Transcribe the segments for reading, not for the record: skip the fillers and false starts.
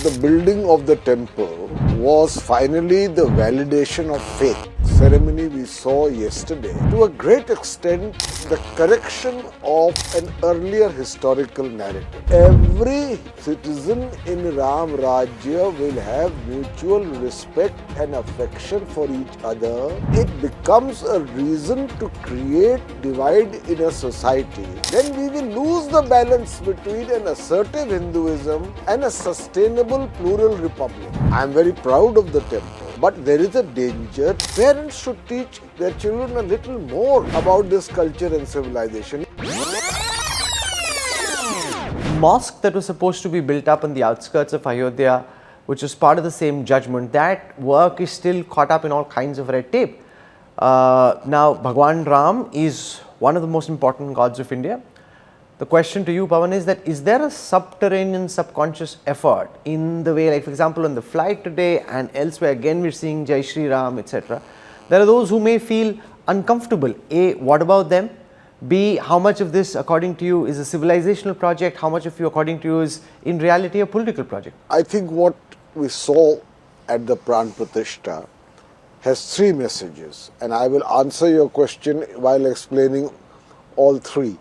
the building of the temple was finally the validation of faith. Ceremony we saw yesterday, to a great extent, the correction of an earlier historical narrative. Every citizen in Ram Rajya will have mutual respect and affection for each other. It becomes a reason to create divide in a society. Then we will lose the balance between an assertive Hinduism and a sustainable plural republic. I am very proud of the temple. But there is a danger. Parents should teach their children a little more about this culture and civilization. Mosque that was supposed to be built up on the outskirts of Ayodhya, which was part of the same judgment, that work is still caught up in all kinds of red tape. Now, Bhagwan Ram is one of the most important gods of India. The question to you, Pavan, is there a subterranean, subconscious effort in the way, like for example, on the flight today and elsewhere, again we're seeing Jai Shri Ram, etc. There are those who may feel uncomfortable. A, what about them? B, how much of this, according to you, is a civilizational project? How much of you, according to you, is in reality a political project? I think what we saw at the Pran Pratishtha has three messages, and I will answer your question while explaining all three.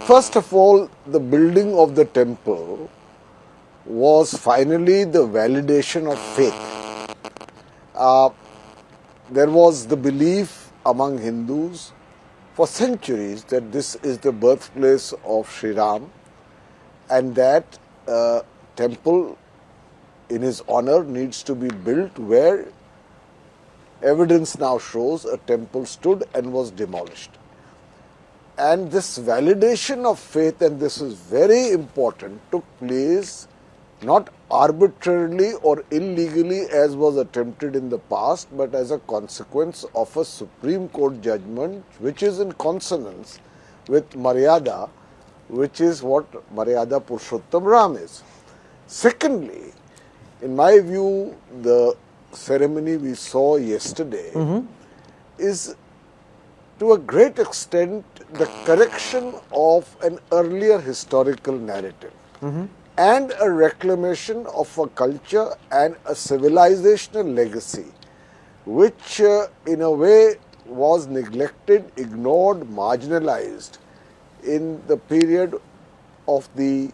First of all, the building of the temple was finally the validation of faith. There was the belief among Hindus for centuries that this is the birthplace of Sri Ram, and that temple in his honor needs to be built where evidence now shows a temple stood and was demolished. And this validation of faith, and this is very important, took place not arbitrarily or illegally as was attempted in the past, but as a consequence of a Supreme Court judgment which is in consonance with Maryada, which is what Maryada Purushottam Ram is. Secondly, in my view, the ceremony we saw yesterday is to a great extent the correction of an earlier historical narrative and a reclamation of a culture and a civilizational legacy which in a way was neglected, ignored, marginalized in the period of the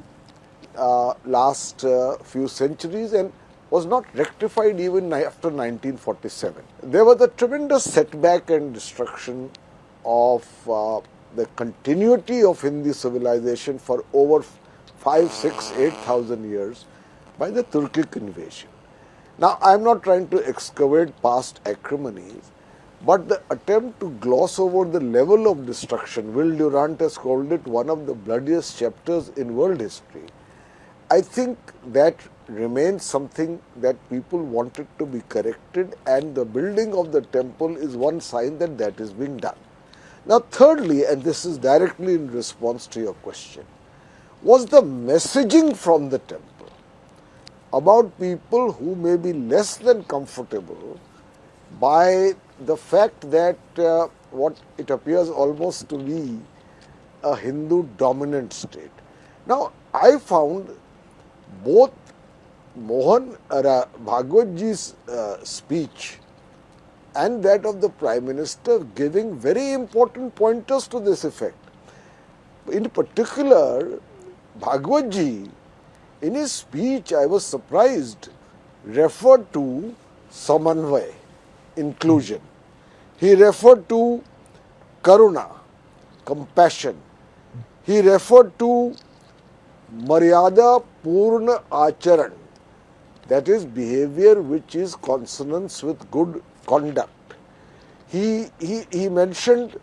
last few centuries and was not rectified even after 1947. There was a tremendous setback and destruction of the continuity of Hindi civilization for over 5, 6, 8,000 years by the Turkic invasion. Now, I am not trying to excavate past acrimonies, but the attempt to gloss over the level of destruction, Will Durant has called it one of the bloodiest chapters in world history. I think that remains something that people wanted to be corrected, and the building of the temple is one sign that that is being done. Now, thirdly, and this is directly in response to your question, was the messaging from the temple about people who may be less than comfortable by the fact that what it appears almost to be a Hindu dominant state. Now, I found both Mohan Bhagwatji's speech and that of the Prime Minister giving very important pointers to this effect. In particular, Bhagwatji, in his speech, I was surprised, referred to Samanvay, inclusion. He referred to Karuna, compassion. He referred to Maryada Purna Acharan, that is behavior which is consonance with good conduct. He mentioned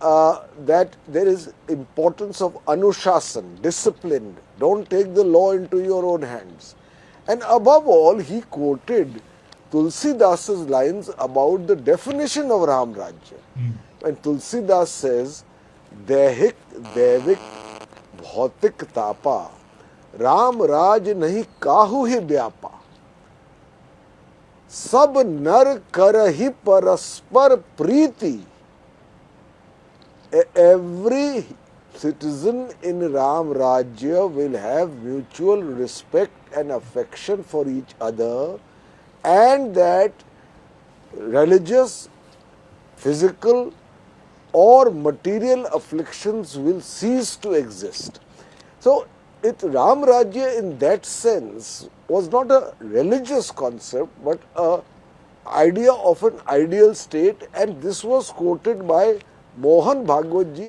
that there is importance of Anushasan, discipline, don't take the law into your own hands. And above all, he quoted Tulsidasa's lines about the definition of Ram Rajya. And Tulsidas says, Dehik, Devik, Bhautik Tapa, Ram Raj nahi kahu hi vyapa. Sab nar karahi paraspar preeti. Every citizen in Ram Rajya will have mutual respect and affection for each other, and that religious, physical or material afflictions will cease to exist. So, Ram Rajya in that sense was not a religious concept, but a idea of an ideal state, and this was quoted by Mohan Bhagwat ji.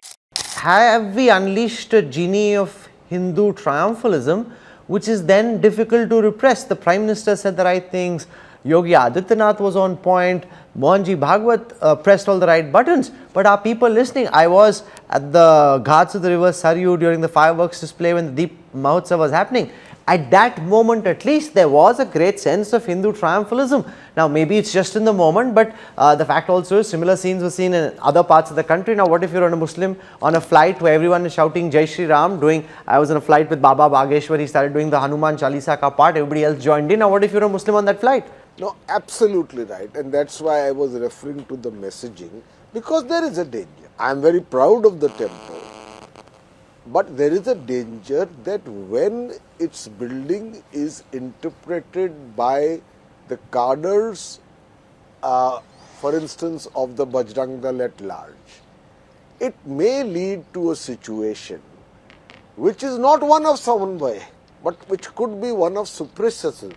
Have we unleashed a genie of Hindu triumphalism, which is then difficult to repress? The Prime Minister said the right things, Yogi Adityanath was on point, Mohanji Bhagwat pressed all the right buttons, but are people listening? I was at the Ghats of the river Saryu during the fireworks display when the Deep Mahotsav was happening. At that moment at least, there was a great sense of Hindu triumphalism. Now maybe it's just in the moment, but the fact also is similar scenes were seen in other parts of the country. Now what if you're a Muslim on a flight where everyone is shouting Jai Shri Ram, I was on a flight with Baba Bageshwar, he started doing the Hanuman Chalisa ka part, everybody else joined in. Now what if you're a Muslim on that flight? No, absolutely right, and that's why I was referring to the messaging, because there is a danger. I am very proud of the temple, but there is a danger that when its building is interpreted by the cadres, for instance, of the Bajrang Dal at large, it may lead to a situation which is not one of Samanvay, but which could be one of supremacism,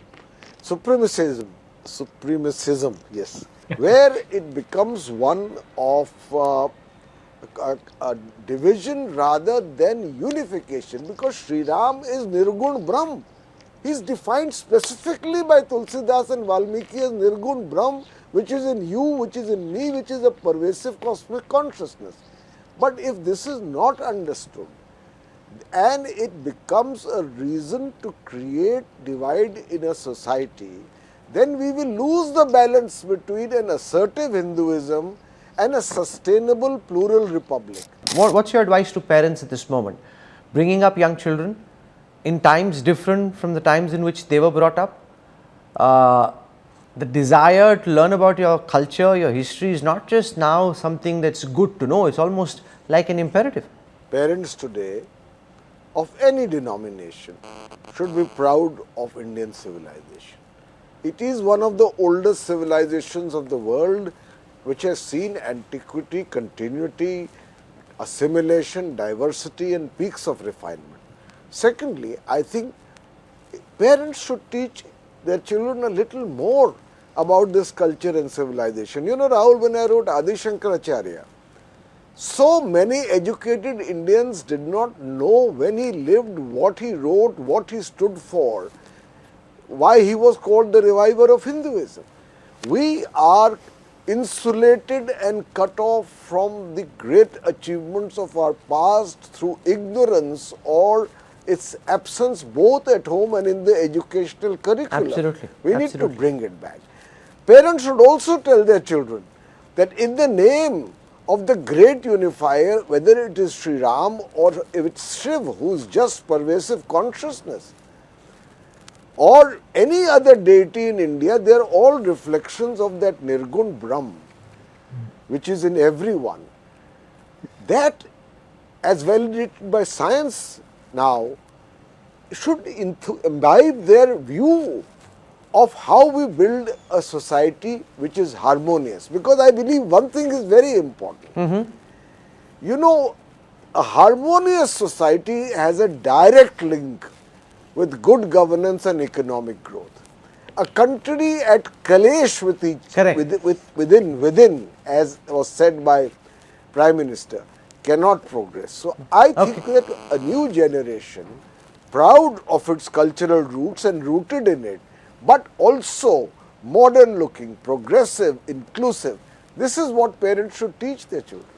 yes, where it becomes one of a division rather than unification, because Sri Ram is Nirgun Brahm. He is defined specifically by Tulsidas and Valmiki as Nirgun Brahm, which is in you, which is in me, which is a pervasive cosmic consciousness. But if this is not understood and it becomes a reason to create divide in a society, then we will lose the balance between an assertive Hinduism and a sustainable plural republic. What's your advice to parents at this moment? Bringing up young children in times different from the times in which they were brought up? The desire to learn about your culture, your history is not just now something that's good to know, it's almost like an imperative. Parents today of any denomination should be proud of Indian civilization. It is one of the oldest civilizations of the world, which has seen antiquity, continuity, assimilation, diversity and peaks of refinement. Secondly, I think parents should teach their children a little more about this culture and civilization. You know, Rahul, when I wrote Adi Shankaracharya, so many educated Indians did not know when he lived, what he wrote, what he stood for, why he was called the reviver of Hinduism. We are insulated and cut off from the great achievements of our past through ignorance or its absence both at home and in the educational curriculum. Absolutely. We need to bring it back. Parents should also tell their children that in the name of the great unifier, whether it is Sri Ram or if it's Shiv, who is just pervasive consciousness, or any other deity in India, they are all reflections of that Nirgun Brahm, which is in everyone. That, as validated by science now, should imbibe their view of how we build a society which is harmonious. Because I believe one thing is very important. You know, a harmonious society has a direct link with good governance and economic growth. A country at kalesh with within, as was said by Prime Minister, cannot progress. So I think that a new generation, proud of its cultural roots and rooted in it, but also modern looking, progressive, inclusive, this is what parents should teach their children.